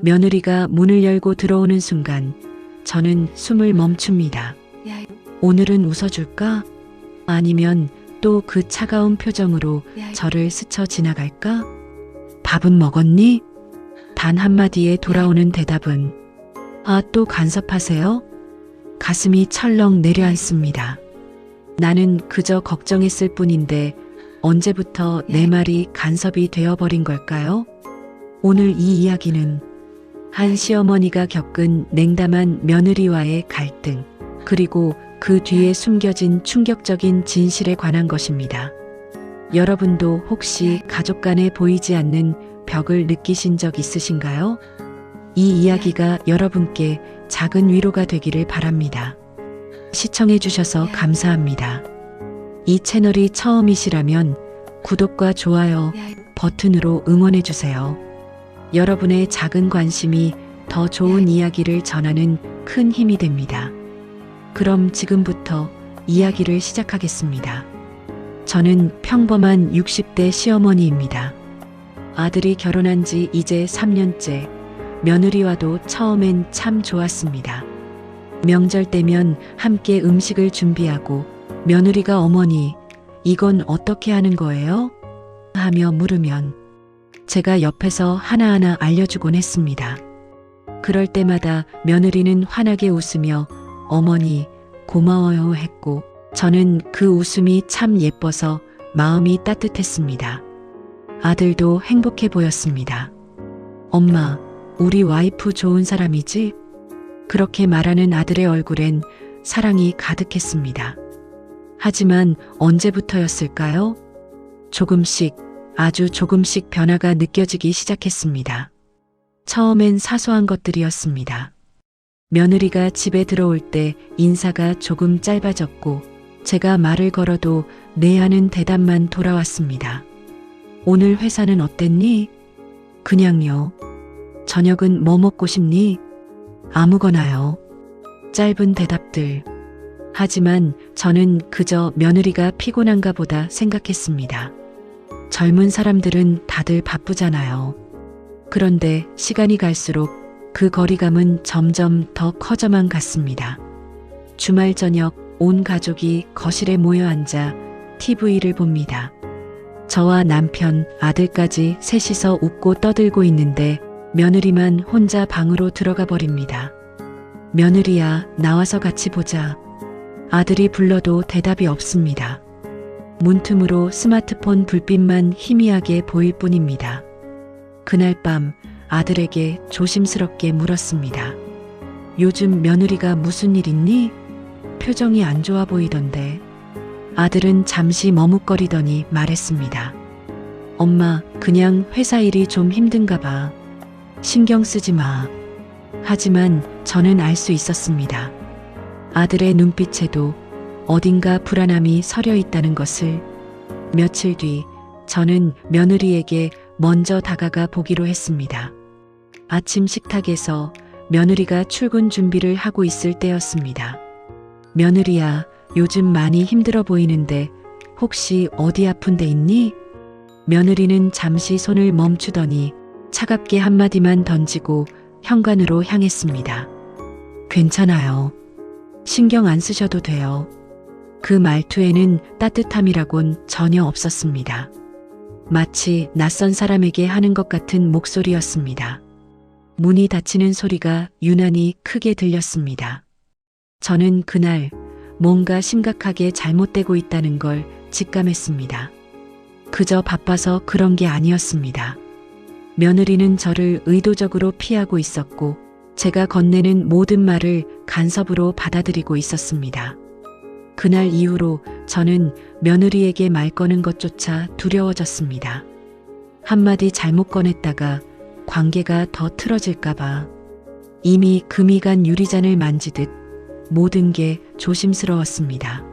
며느리가 문을 열고 들어오는 순간 저는 숨을 멈춥니다. 오늘은 웃어줄까? 아니면 또 그 차가운 표정으로 저를 스쳐 지나갈까? 밥은 먹었니? 단 한마디에 돌아오는 대답은 아, 또 간섭하세요? 가슴이 철렁 내려앉습니다. 나는 그저 걱정했을 뿐인데 언제부터 내 말이 간섭이 되어버린 걸까요? 오늘 이 이야기는 한 시어머니가 겪은 냉담한 며느리와의 갈등, 그리고 그 뒤에 숨겨진 충격적인 진실에 관한 것입니다. 여러분도 혹시 가족 간에 보이지 않는 벽을 느끼신 적 있으신가요? 이 이야기가 여러분께 작은 위로가 되기를 바랍니다. 시청해 주셔서 감사합니다. 이 채널이 처음이시라면 구독과 좋아요 버튼으로 응원해 주세요. 여러분의 작은 관심이 더 좋은 이야기를 전하는 큰 힘이 됩니다. 그럼 지금부터 이야기를 시작하겠습니다. 저는 평범한 60대 시어머니입니다. 아들이 결혼한 지 이제 3년째, 며느리와도 처음엔 참 좋았습니다. 명절 때면 함께 음식을 준비하고 며느리가 어머니, 이건 어떻게 하는 거예요? 하며 물으면 제가 옆에서 하나하나 알려주곤 했습니다. 그럴 때마다 며느리는 환하게 웃으며 어머니, 고마워요 했고 저는 그 웃음이 참 예뻐서 마음이 따뜻했습니다. 아들도 행복해 보였습니다. 엄마, 우리 와이프 좋은 사람이지? 그렇게 말하는 아들의 얼굴엔 사랑이 가득했습니다. 하지만 언제부터였을까요? 조금씩, 아주 조금씩 변화가 느껴지기 시작했습니다. 처음엔 사소한 것들이었습니다. 며느리가 집에 들어올 때 인사가 조금 짧아졌고 제가 말을 걸어도 네 하는 대답만 돌아왔습니다. 오늘 회사는 어땠니? 그냥요. 저녁은 뭐 먹고 싶니? 아무거나요. 짧은 대답들. 하지만 저는 그저 며느리가 피곤한가 보다 생각했습니다. 젊은 사람들은 다들 바쁘잖아요. 그런데 시간이 갈수록 그 거리감은 점점 더 커져만 갔습니다. 주말 저녁 온 가족이 거실에 모여 앉아 TV를 봅니다. 저와 남편, 아들까지 셋이서 웃고 떠들고 있는데 며느리만 혼자 방으로 들어가 버립니다. 며느리야, 나와서 같이 보자. 아들이 불러도 대답이 없습니다. 문틈으로 스마트폰 불빛만 희미하게 보일 뿐입니다. 그날 밤 아들에게 조심스럽게 물었습니다. 요즘 며느리가 무슨 일 있니? 표정이 안 좋아 보이던데. 아들은 잠시 머뭇거리더니 말했습니다. 엄마, 그냥 회사 일이 좀 힘든가 봐. 신경 쓰지 마. 하지만 저는 알 수 있었습니다. 아들의 눈빛에도 어딘가 불안함이 서려 있다는 것을. 며칠 뒤 저는 며느리에게 먼저 다가가 보기로 했습니다. 아침 식탁에서 며느리가 출근 준비를 하고 있을 때였습니다. 며느리야, 요즘 많이 힘들어 보이는데 혹시 어디 아픈 데 있니? 며느리는 잠시 손을 멈추더니 차갑게 한마디만 던지고 현관으로 향했습니다. 괜찮아요. 신경 안 쓰셔도 돼요. 그 말투에는 따뜻함이라곤 전혀 없었습니다. 마치 낯선 사람에게 하는 것 같은 목소리였습니다. 문이 닫히는 소리가 유난히 크게 들렸습니다. 저는 그날 뭔가 심각하게 잘못되고 있다는 걸 직감했습니다. 그저 바빠서 그런 게 아니었습니다. 며느리는 저를 의도적으로 피하고 있었고 제가 건네는 모든 말을 간섭으로 받아들이고 있었습니다. 그날 이후로 저는 며느리에게 말 거는 것조차 두려워졌습니다. 한마디 잘못 꺼냈다가 관계가 더 틀어질까봐. 이미 금이 간 유리잔을 만지듯 모든 게 조심스러웠습니다.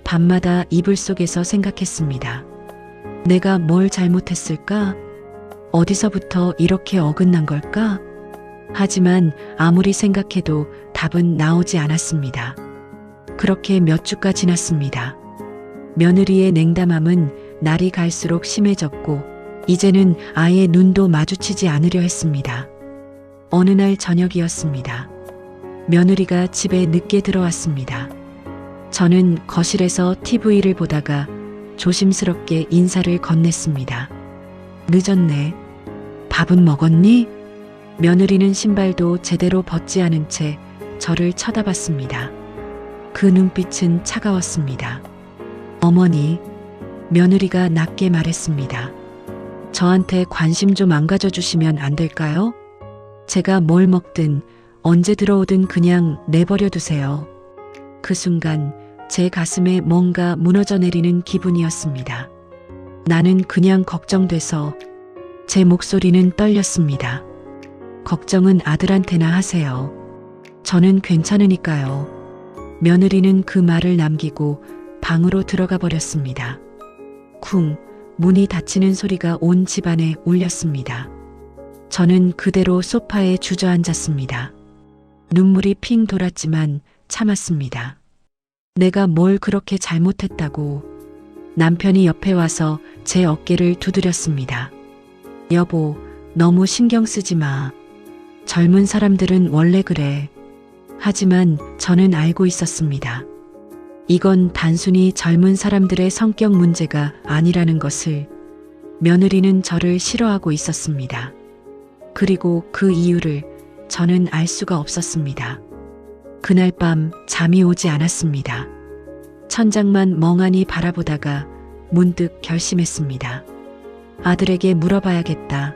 밤마다 이불 속에서 생각했습니다. 내가 뭘 잘못했을까? 어디서부터 이렇게 어긋난 걸까? 하지만 아무리 생각해도 답은 나오지 않았습니다. 그렇게 몇 주가 지났습니다. 며느리의 냉담함은 날이 갈수록 심해졌고 이제는 아예 눈도 마주치지 않으려 했습니다. 어느 날 저녁이었습니다. 며느리가 집에 늦게 들어왔습니다. 저는 거실에서 TV를 보다가 조심스럽게 인사를 건넸습니다. 늦었네. 밥은 먹었니? 며느리는 신발도 제대로 벗지 않은 채 저를 쳐다봤습니다. 그 눈빛은 차가웠습니다. 어머니, 며느리가 낮게 말했습니다. 저한테 관심 좀 안 가져주시면 안 될까요? 제가 뭘 먹든 언제 들어오든 그냥 내버려 두세요. 그 순간 제 가슴에 뭔가 무너져 내리는 기분이었습니다. 나는 그냥 걱정돼서 제 목소리는 떨렸습니다. 걱정은 아들한테나 하세요. 저는 괜찮으니까요. 며느리는 그 말을 남기고 방으로 들어가 버렸습니다. 쿵, 문이 닫히는 소리가 온 집안에 울렸습니다. 저는 그대로 소파에 주저앉았습니다. 눈물이 핑 돌았지만 참았습니다. 내가 뭘 그렇게 잘못했다고. 남편이 옆에 와서 제 어깨를 두드렸습니다. 여보, 너무 신경 쓰지 마. 젊은 사람들은 원래 그래. 하지만 저는 알고 있었습니다. 이건 단순히 젊은 사람들의 성격 문제가 아니라는 것을. 며느리는 저를 싫어하고 있었습니다. 그리고 그 이유를 저는 알 수가 없었습니다. 그날 밤 잠이 오지 않았습니다. 천장만 멍하니 바라보다가 문득 결심했습니다. 아들에게 물어봐야겠다.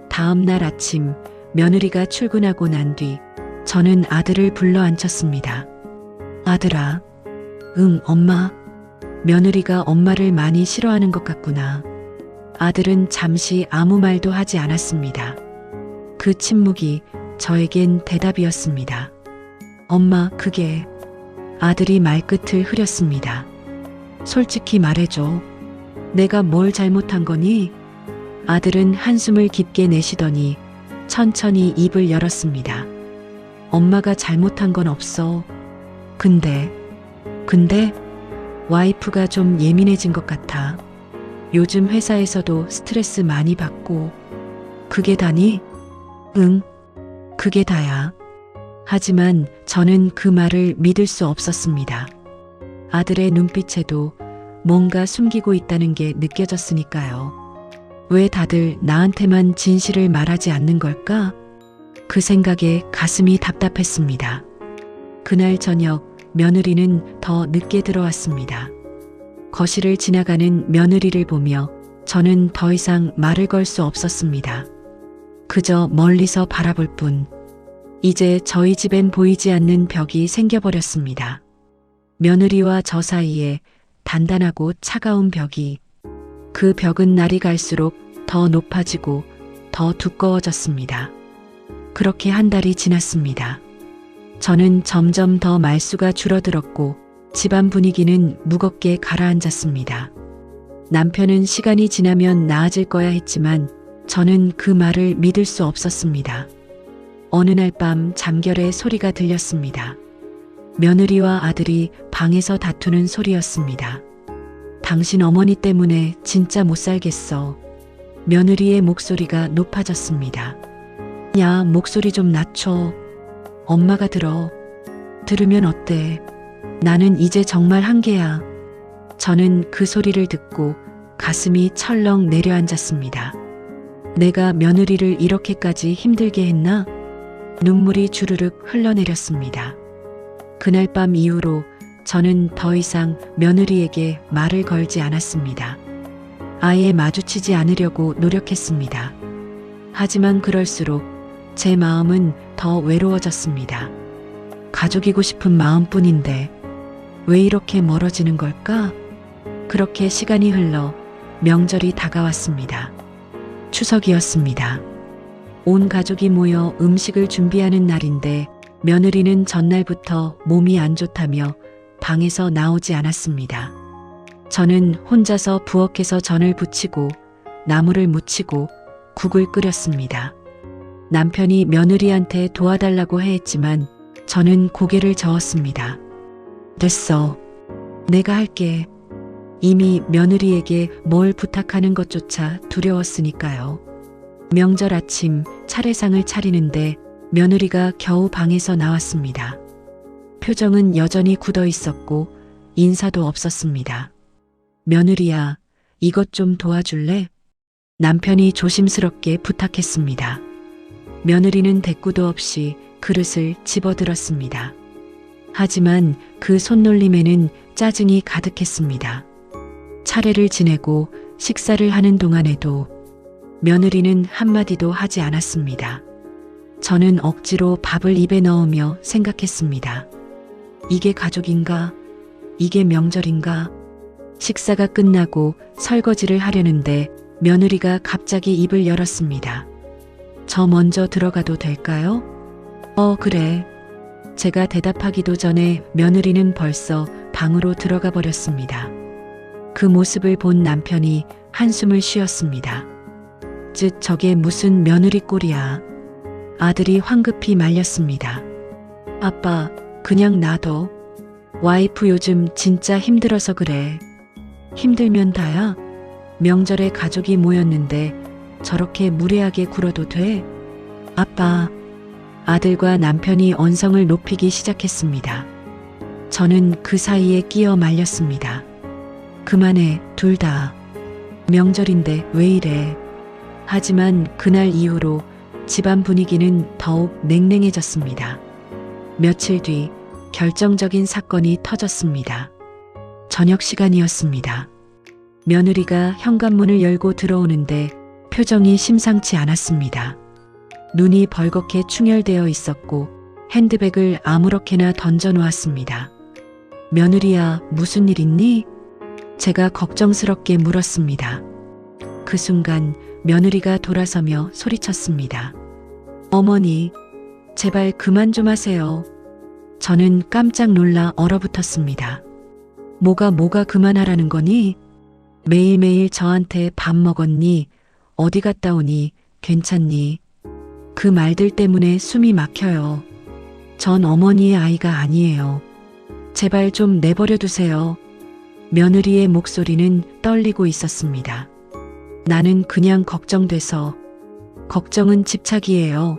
다음 날 아침 며느리가 출근하고 난 뒤 저는 아들을 불러 앉혔습니다. 아들아. 응, 엄마. 며느리가 엄마를 많이 싫어하는 것 같구나. 아들은 잠시 아무 말도 하지 않았습니다. 그 침묵이 저에겐 대답이었습니다. 엄마, 그게... 아들이 말끝을 흐렸습니다. 솔직히 말해줘. 내가 뭘 잘못한 거니? 아들은 한숨을 깊게 내쉬더니 천천히 입을 열었습니다. 엄마가 잘못한 건 없어. 근데 와이프가 좀 예민해진 것 같아. 요즘 회사에서도 스트레스 많이 받고. 그게 다니? 응, 그게 다야. 하지만 저는 그 말을 믿을 수 없었습니다. 아들의 눈빛에도 뭔가 숨기고 있다는 게 느껴졌으니까요. 왜 다들 나한테만 진실을 말하지 않는 걸까? 그 생각에 가슴이 답답했습니다. 그날 저녁 며느리는 더 늦게 들어왔습니다. 거실을 지나가는 며느리를 보며 저는 더 이상 말을 걸 수 없었습니다. 그저 멀리서 바라볼 뿐. 이제 저희 집엔 보이지 않는 벽이 생겨버렸습니다. 며느리와 저 사이에 단단하고 차가운 벽이. 그 벽은 날이 갈수록 더 높아지고 더 두꺼워졌습니다. 그렇게 한 달이 지났습니다. 저는 점점 더 말수가 줄어들었고 집안 분위기는 무겁게 가라앉았습니다. 남편은 시간이 지나면 나아질 거야 했지만 저는 그 말을 믿을 수 없었습니다. 어느 날 밤 잠결에 소리가 들렸습니다. 며느리와 아들이 방에서 다투는 소리였습니다. 당신 어머니 때문에 진짜 못 살겠어. 며느리의 목소리가 높아졌습니다. 야, 목소리 좀 낮춰. 엄마가 들어. 들으면 어때? 나는 이제 정말 한계야. 저는 그 소리를 듣고 가슴이 철렁 내려앉았습니다. 내가 며느리를 이렇게까지 힘들게 했나? 눈물이 주르륵 흘러내렸습니다. 그날 밤 이후로 저는 더 이상 며느리에게 말을 걸지 않았습니다. 아예 마주치지 않으려고 노력했습니다. 하지만 그럴수록 제 마음은 더 외로워졌습니다. 가족이고 싶은 마음뿐인데 왜 이렇게 멀어지는 걸까? 그렇게 시간이 흘러 명절이 다가왔습니다. 추석이었습니다. 온 가족이 모여 음식을 준비하는 날인데 며느리는 전날부터 몸이 안 좋다며 방에서 나오지 않았습니다. 저는 혼자서 부엌에서 전을 부치고 나물을 무치고 국을 끓였습니다. 남편이 며느리한테 도와달라고 했지만 저는 고개를 저었습니다. 됐어. 내가 할게. 이미 며느리에게 뭘 부탁하는 것조차 두려웠으니까요. 명절 아침 차례상을 차리는데 며느리가 겨우 방에서 나왔습니다. 표정은 여전히 굳어 있었고 인사도 없었습니다. 며느리야, 이것 좀 도와줄래? 남편이 조심스럽게 부탁했습니다. 며느리는 대꾸도 없이 그릇을 집어들었습니다. 하지만 그 손놀림에는 짜증이 가득했습니다. 차례를 지내고 식사를 하는 동안에도 며느리는 한마디도 하지 않았습니다. 저는 억지로 밥을 입에 넣으며 생각했습니다. 이게 가족인가? 이게 명절인가? 식사가 끝나고 설거지를 하려는데 며느리가 갑자기 입을 열었습니다. 저 먼저 들어가도 될까요? 그래. 제가 대답하기도 전에 며느리는 벌써 방으로 들어가 버렸습니다. 그 모습을 본 남편이 한숨을 쉬었습니다. 저게 무슨 며느리 꼴이야. 아들이 황급히 말렸습니다. 아빠, 그냥 놔둬. 와이프 요즘 진짜 힘들어서 그래. 힘들면 다야. 명절에 가족이 모였는데 저렇게 무례하게 굴어도 돼? 아빠. 아들과 남편이 언성을 높이기 시작했습니다. 저는 그 사이에 끼어 말렸습니다. 그만해, 둘 다. 명절인데 왜 이래. 하지만 그날 이후로 집안 분위기는 더욱 냉랭해졌습니다. 며칠 뒤 결정적인 사건이 터졌습니다. 저녁 시간이었습니다. 며느리가 현관문을 열고 들어오는데 표정이 심상치 않았습니다. 눈이 벌겋게 충혈되어 있었고 핸드백을 아무렇게나 던져 놓았습니다. 며느리야, 무슨 일 있니? 제가 걱정스럽게 물었습니다. 그 순간 며느리가 돌아서며 소리쳤습니다. 어머니, 제발 그만 좀 하세요. 저는 깜짝 놀라 얼어붙었습니다. 뭐가 그만하라는 거니? 매일매일 저한테 밥 먹었니? 어디 갔다 오니? 괜찮니? 그 말들 때문에 숨이 막혀요. 전 어머니의 아이가 아니에요. 제발 좀 내버려 두세요. 며느리의 목소리는 떨리고 있었습니다. 나는 그냥 걱정돼서. 걱정은 집착이에요.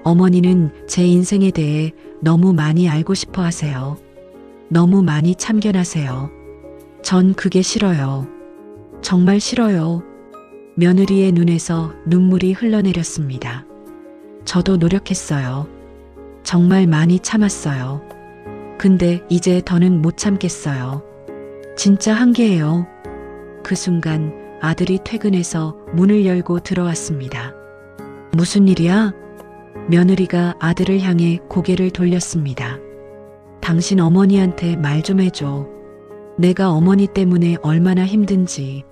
어머니는 제 인생에 대해 너무 많이 알고 싶어 하세요. 너무 많이 참견하세요. 전 그게 싫어요. 정말 싫어요. 며느리의 눈에서 눈물이 흘러내렸습니다. 저도 노력했어요. 정말 많이 참았어요. 근데 이제 더는 못 참겠어요. 진짜 한계예요. 그 순간 아들이 퇴근해서 문을 열고 들어왔습니다. 무슨 일이야? 며느리가 아들을 향해 고개를 돌렸습니다. 당신 어머니한테 말 좀 해줘. 내가 어머니 때문에 얼마나 힘든지.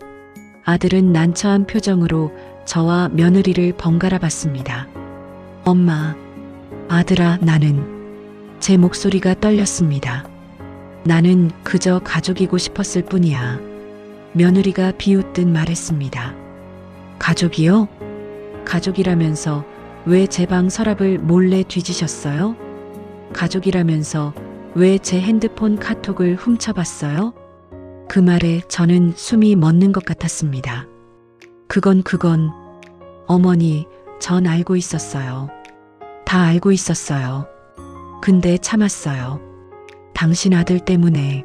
아들은 난처한 표정으로 저와 며느리를 번갈아 봤습니다. 엄마, 아들아, 나는. 제 목소리가 떨렸습니다. 나는 그저 가족이고 싶었을 뿐이야. 며느리가 비웃듯 말했습니다. 가족이요? 가족이라면서 왜 제 방 서랍을 몰래 뒤지셨어요? 가족이라면서 왜 제 핸드폰 카톡을 훔쳐봤어요? 그 말에 저는 숨이 멎는 것 같았습니다. 그건 어머니, 전 알고 있었어요. 다 알고 있었어요. 근데 참았어요. 당신 아들 때문에.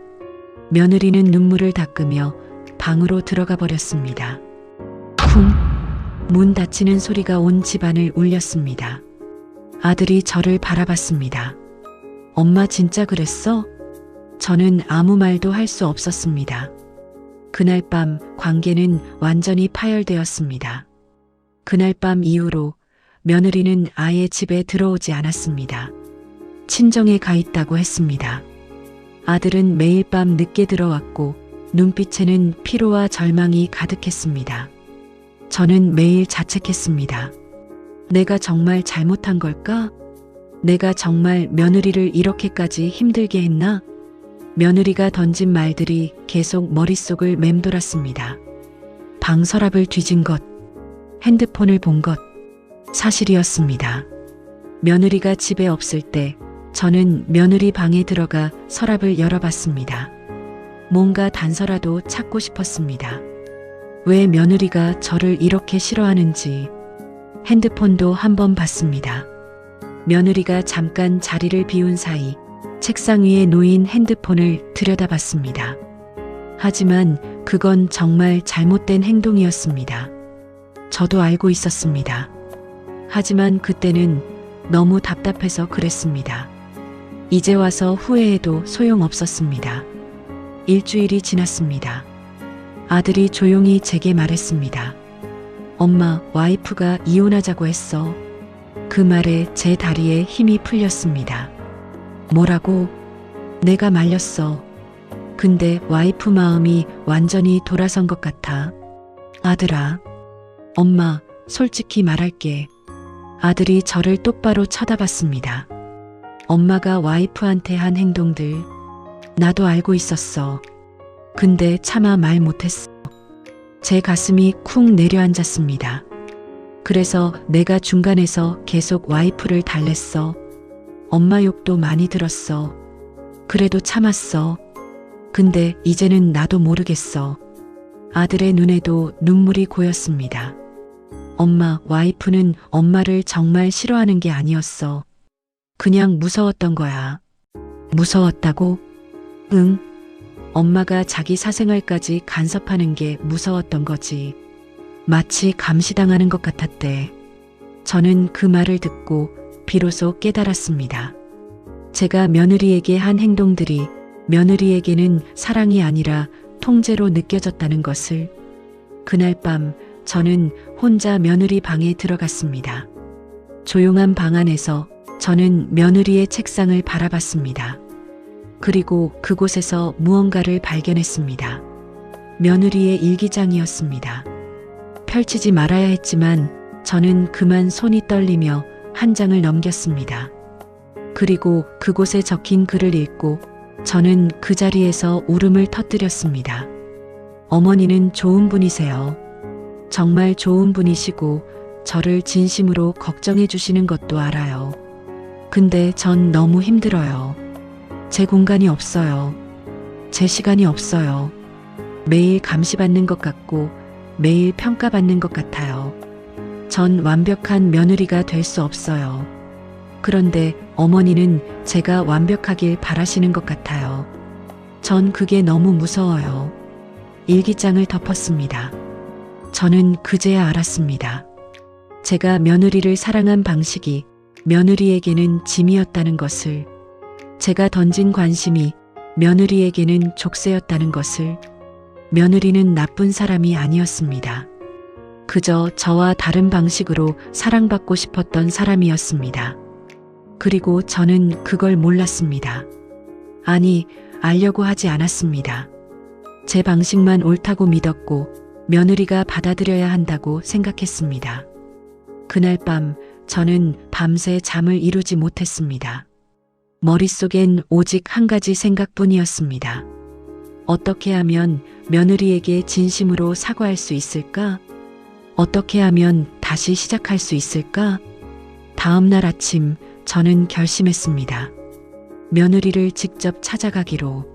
며느리는 눈물을 닦으며 방으로 들어가 버렸습니다. 쿵! 문 닫히는 소리가 온 집안을 울렸습니다. 아들이 저를 바라봤습니다. 엄마 진짜 그랬어? 저는 아무 말도 할 수 없었습니다. 그날 밤 관계는 완전히 파열되었습니다. 그날 밤 이후로 며느리는 아예 집에 들어오지 않았습니다. 친정에 가 있다고 했습니다. 아들은 매일 밤 늦게 들어왔고 눈빛에는 피로와 절망이 가득했습니다. 저는 매일 자책했습니다. 내가 정말 잘못한 걸까? 내가 정말 며느리를 이렇게까지 힘들게 했나? 며느리가 던진 말들이 계속 머릿속을 맴돌았습니다. 방 서랍을 뒤진 것, 핸드폰을 본 것, 사실이었습니다. 며느리가 집에 없을 때 저는 며느리 방에 들어가 서랍을 열어봤습니다. 뭔가 단서라도 찾고 싶었습니다. 왜 며느리가 저를 이렇게 싫어하는지, 핸드폰도 한번 봤습니다. 며느리가 잠깐 자리를 비운 사이 책상 위에 놓인 핸드폰을 들여다봤습니다. 하지만 그건 정말 잘못된 행동이었습니다. 저도 알고 있었습니다. 하지만 그때는 너무 답답해서 그랬습니다. 이제 와서 후회해도 소용없었습니다. 일주일이 지났습니다. 아들이 조용히 제게 말했습니다. 엄마, 와이프가 이혼하자고 했어. 그 말에 제 다리에 힘이 풀렸습니다. 뭐라고? 내가 말렸어. 근데 와이프 마음이 완전히 돌아선 것 같아. 아들아, 엄마, 솔직히 말할게. 아들이 저를 똑바로 쳐다봤습니다. 엄마가 와이프한테 한 행동들, 나도 알고 있었어. 근데 차마 말 못했어. 제 가슴이 쿵 내려앉았습니다. 그래서 내가 중간에서 계속 와이프를 달랬어. 엄마 욕도 많이 들었어. 그래도 참았어. 근데 이제는 나도 모르겠어. 아들의 눈에도 눈물이 고였습니다. 엄마, 와이프는 엄마를 정말 싫어하는 게 아니었어. 그냥 무서웠던 거야. 무서웠다고? 응. 엄마가 자기 사생활까지 간섭하는 게 무서웠던 거지. 마치 감시당하는 것 같았대. 저는 그 말을 듣고 비로소 깨달았습니다. 제가 며느리에게 한 행동들이 며느리에게는 사랑이 아니라 통제로 느껴졌다는 것을. 그날 밤 저는 혼자 며느리 방에 들어갔습니다. 조용한 방 안에서 저는 며느리의 책상을 바라봤습니다. 그리고 그곳에서 무언가를 발견했습니다. 며느리의 일기장이었습니다. 펼치지 말아야 했지만 저는 그만 손이 떨리며 한 장을 넘겼습니다. 그리고 그곳에 적힌 글을 읽고 저는 그 자리에서 울음을 터뜨렸습니다. 어머니는 좋은 분이세요. 정말 좋은 분이시고 저를 진심으로 걱정해 주시는 것도 알아요. 근데 전 너무 힘들어요. 제 공간이 없어요. 제 시간이 없어요. 매일 감시받는 것 같고 매일 평가받는 것 같아요. 전 완벽한 며느리가 될 수 없어요. 그런데 어머니는 제가 완벽하길 바라시는 것 같아요. 전 그게 너무 무서워요. 일기장을 덮었습니다. 저는 그제야 알았습니다. 제가 며느리를 사랑한 방식이 며느리에게는 짐이었다는 것을, 제가 던진 관심이 며느리에게는 족쇄였다는 것을. 며느리는 나쁜 사람이 아니었습니다. 그저 저와 다른 방식으로 사랑받고 싶었던 사람이었습니다. 그리고 저는 그걸 몰랐습니다. 아니, 알려고 하지 않았습니다. 제 방식만 옳다고 믿었고 며느리가 받아들여야 한다고 생각했습니다. 그날 밤 저는 밤새 잠을 이루지 못했습니다. 머릿속엔 오직 한 가지 생각뿐이었습니다. 어떻게 하면 며느리에게 진심으로 사과할 수 있을까? 어떻게 하면 다시 시작할 수 있을까? 다음 날 아침 저는 결심했습니다. 며느리를 직접 찾아가기로.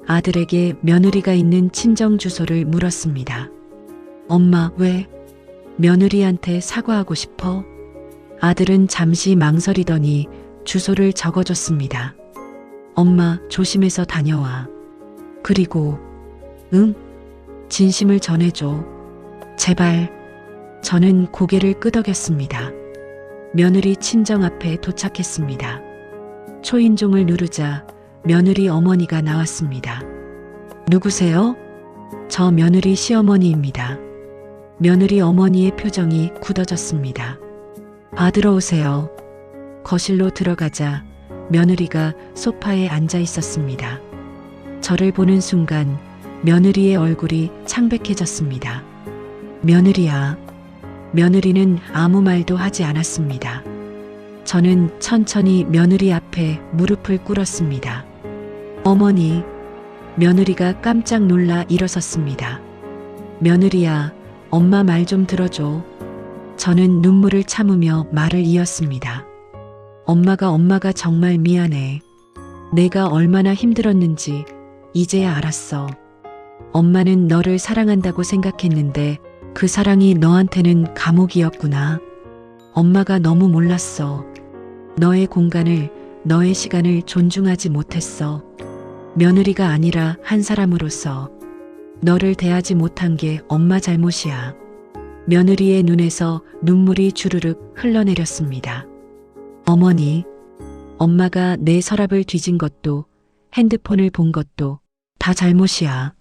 아들에게 며느리가 있는 친정 주소를 물었습니다. 엄마, 왜? 며느리한테 사과하고 싶어? 아들은 잠시 망설이더니 주소를 적어줬습니다. 엄마, 조심해서 다녀와. 그리고, 응? 진심을 전해줘. 제발. 저는 고개를 끄덕였습니다. 며느리 친정 앞에 도착했습니다. 초인종을 누르자 며느리 어머니가 나왔습니다. 누구세요? 저 며느리 시어머니입니다. 며느리 어머니의 표정이 굳어졌습니다. 들어오세요. 거실로 들어가자 며느리가 소파에 앉아 있었습니다. 저를 보는 순간 며느리의 얼굴이 창백해졌습니다. 며느리야. 며느리는 아무 말도 하지 않았습니다. 저는 천천히 며느리 앞에 무릎을 꿇었습니다. 어머니. 며느리가 깜짝 놀라 일어섰습니다. 며느리야, 엄마 말 좀 들어줘. 저는 눈물을 참으며 말을 이었습니다. 엄마가 정말 미안해. 내가 얼마나 힘들었는지 이제야 알았어. 엄마는 너를 사랑한다고 생각했는데 그 사랑이 너한테는 감옥이었구나. 엄마가 너무 몰랐어. 너의 공간을, 너의 시간을 존중하지 못했어. 며느리가 아니라 한 사람으로서 너를 대하지 못한 게 엄마 잘못이야. 며느리의 눈에서 눈물이 주르륵 흘러내렸습니다. 어머니, 엄마가 내 서랍을 뒤진 것도 핸드폰을 본 것도 다 잘못이야.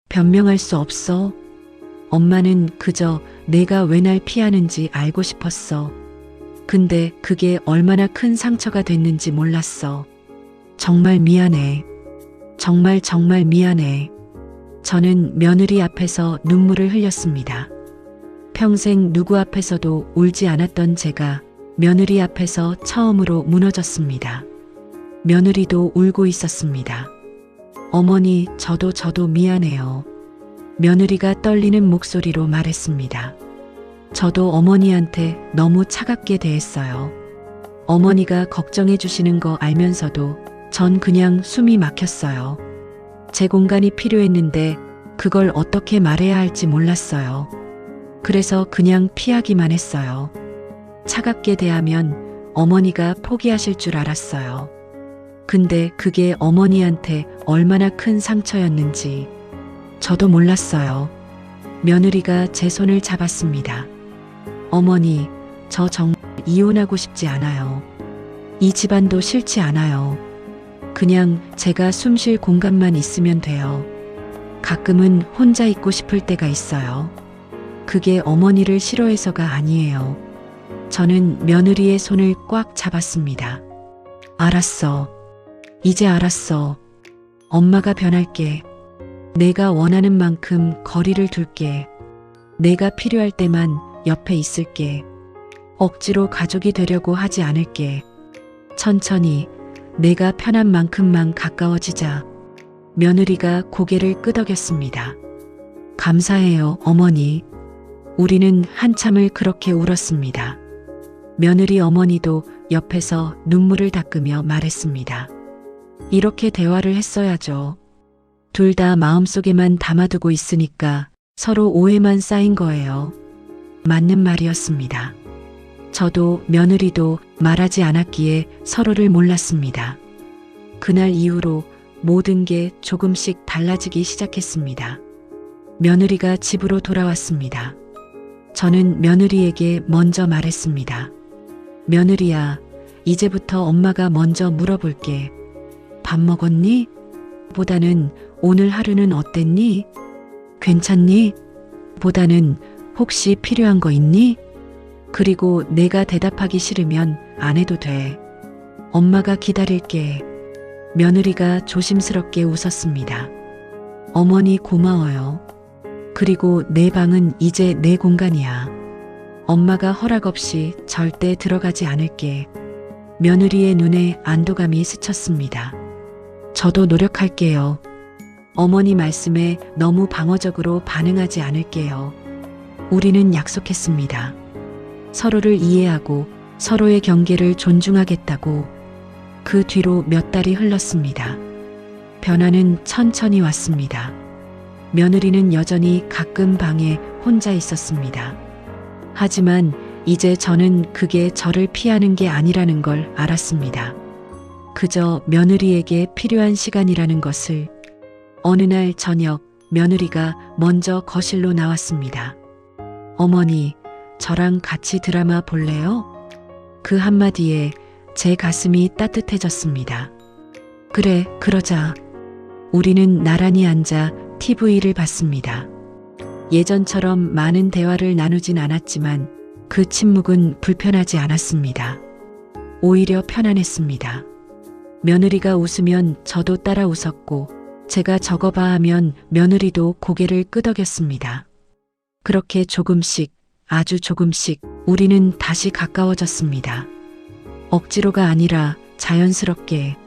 변명할 수 없어. 엄마는 그저 내가 왜 날 피하는지 알고 싶었어. 근데 그게 얼마나 큰 상처가 됐는지 몰랐어. 정말 미안해. 정말 미안해. 저는 며느리 앞에서 눈물을 흘렸습니다. 평생 누구 앞에서도 울지 않았던 제가 며느리 앞에서 처음으로 무너졌습니다. 며느리도 울고 있었습니다. 어머니, 저도 미안해요. 며느리가 떨리는 목소리로 말했습니다. 저도 어머니한테 너무 차갑게 대했어요. 어머니가 걱정해 주시는 거 알면서도 전 그냥 숨이 막혔어요. 제 공간이 필요했는데 그걸 어떻게 말해야 할지 몰랐어요. 그래서 그냥 피하기만 했어요. 차갑게 대하면 어머니가 포기하실 줄 알았어요. 근데 그게 어머니한테 얼마나 큰 상처였는지 저도 몰랐어요. 며느리가 제 손을 잡았습니다. 어머니, 저 정말 이혼하고 싶지 않아요. 이 집안도 싫지 않아요. 그냥 제가 숨 쉴 공간만 있으면 돼요. 가끔은 혼자 있고 싶을 때가 있어요. 그게 어머니를 싫어해서가 아니에요. 저는 며느리의 손을 꽉 잡았습니다. 알았어. 이제 알았어. 엄마가 변할게. 내가 원하는 만큼 거리를 둘게. 내가 필요할 때만 옆에 있을게. 억지로 가족이 되려고 하지 않을게. 천천히 내가 편한 만큼만 가까워지자. 며느리가 고개를 끄덕였습니다. 감사해요, 어머니. 우리는 한참을 그렇게 울었습니다. 며느리 어머니도 옆에서 눈물을 닦으며 말했습니다. 이렇게 대화를 했어야죠. 둘 다 마음속에만 담아두고 있으니까 서로 오해만 쌓인 거예요. 맞는 말이었습니다. 저도 며느리도 말하지 않았기에 서로를 몰랐습니다. 그날 이후로 모든 게 조금씩 달라지기 시작했습니다. 며느리가 집으로 돌아왔습니다. 저는 며느리에게 먼저 말했습니다. 며느리야, 이제부터 엄마가 먼저 물어볼게. 밥 먹었니? 보다는 오늘 하루는 어땠니? 괜찮니? 보다는 혹시 필요한 거 있니? 그리고 내가 대답하기 싫으면 안 해도 돼. 엄마가 기다릴게. 며느리가 조심스럽게 웃었습니다. 어머니 고마워요. 그리고 내 방은 이제 내 공간이야. 엄마가 허락 없이 절대 들어가지 않을게. 며느리의 눈에 안도감이 스쳤습니다. 저도 노력할게요. 어머니 말씀에 너무 방어적으로 반응하지 않을게요. 우리는 약속했습니다. 서로를 이해하고 서로의 경계를 존중하겠다고. 그 뒤로 몇 달이 흘렀습니다. 변화는 천천히 왔습니다. 며느리는 여전히 가끔 방에 혼자 있었습니다. 하지만 이제 저는 그게 저를 피하는 게 아니라는 걸 알았습니다. 그저 며느리에게 필요한 시간이라는 것을. 어느 날 저녁 며느리가 먼저 거실로 나왔습니다. 어머니, 저랑 같이 드라마 볼래요? 그 한마디에 제 가슴이 따뜻해졌습니다. 그래, 그러자. 우리는 나란히 앉아 TV를 봤습니다. 예전처럼 많은 대화를 나누진 않았지만 그 침묵은 불편하지 않았습니다. 오히려 편안했습니다. 며느리가 웃으면 저도 따라 웃었고 제가 적어봐 하면 며느리도 고개를 끄덕였습니다. 그렇게 조금씩, 아주 조금씩 우리는 다시 가까워졌습니다. 억지로가 아니라 자연스럽게.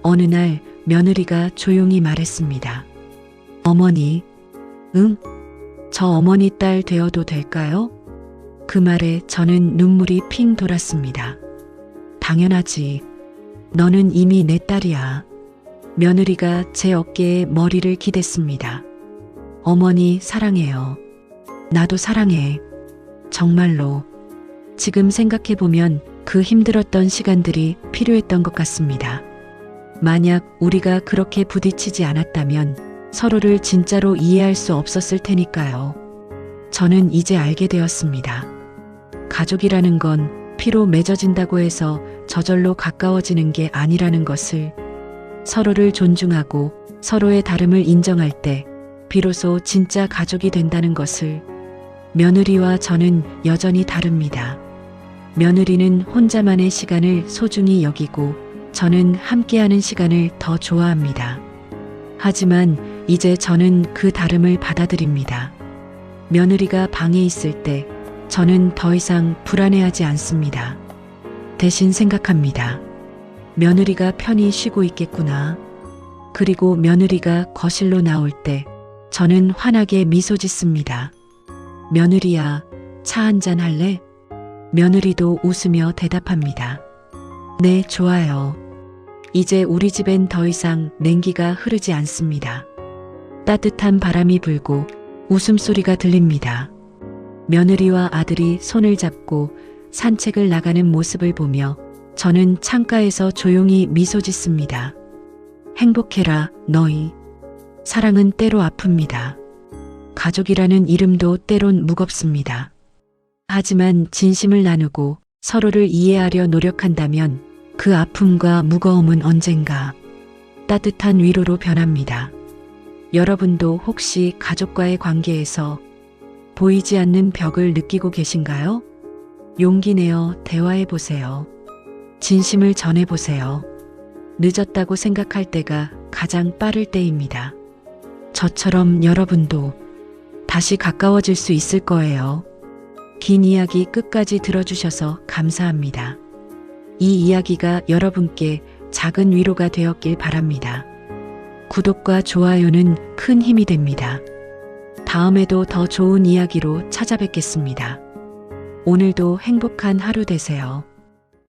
어느 날 며느리가 조용히 말했습니다. 어머니, 응? 저 어머니 딸 되어도 될까요? 그 말에 저는 눈물이 핑 돌았습니다. 당연하지. 너는 이미 내 딸이야. 며느리가 제 어깨에 머리를 기댔습니다. 어머니 사랑해요. 나도 사랑해. 정말로. 지금 생각해보면 그 힘들었던 시간들이 필요했던 것 같습니다. 만약 우리가 그렇게 부딪히지 않았다면 서로를 진짜로 이해할 수 없었을 테니까요. 저는 이제 알게 되었습니다. 가족이라는 건 피로 맺어진다고 해서 저절로 가까워지는 게 아니라는 것을, 서로를 존중하고 서로의 다름을 인정할 때 비로소 진짜 가족이 된다는 것을. 며느리와 저는 여전히 다릅니다. 며느리는 혼자만의 시간을 소중히 여기고 저는 함께하는 시간을 더 좋아합니다. 하지만 이제 저는 그 다름을 받아들입니다. 며느리가 방에 있을 때 저는 더 이상 불안해하지 않습니다. 대신 생각합니다. 며느리가 편히 쉬고 있겠구나. 그리고 며느리가 거실로 나올 때 저는 환하게 미소 짓습니다. 며느리야, 차 한잔 할래? 며느리도 웃으며 대답합니다. 네, 좋아요. 이제 우리 집엔 더 이상 냉기가 흐르지 않습니다. 따뜻한 바람이 불고 웃음소리가 들립니다. 며느리와 아들이 손을 잡고 산책을 나가는 모습을 보며 저는 창가에서 조용히 미소 짓습니다. 행복해라, 너희. 사랑은 때로 아픕니다. 가족이라는 이름도 때론 무겁습니다. 하지만 진심을 나누고 서로를 이해하려 노력한다면 그 아픔과 무거움은 언젠가 따뜻한 위로로 변합니다. 여러분도 혹시 가족과의 관계에서 보이지 않는 벽을 느끼고 계신가요? 용기 내어 대화해 보세요. 진심을 전해 보세요. 늦었다고 생각할 때가 가장 빠를 때입니다. 저처럼 여러분도 다시 가까워질 수 있을 거예요. 긴 이야기 끝까지 들어주셔서 감사합니다. 이 이야기가 여러분께 작은 위로가 되었길 바랍니다. 구독과 좋아요는 큰 힘이 됩니다. 다음에도 더 좋은 이야기로 찾아뵙겠습니다. 오늘도 행복한 하루 되세요.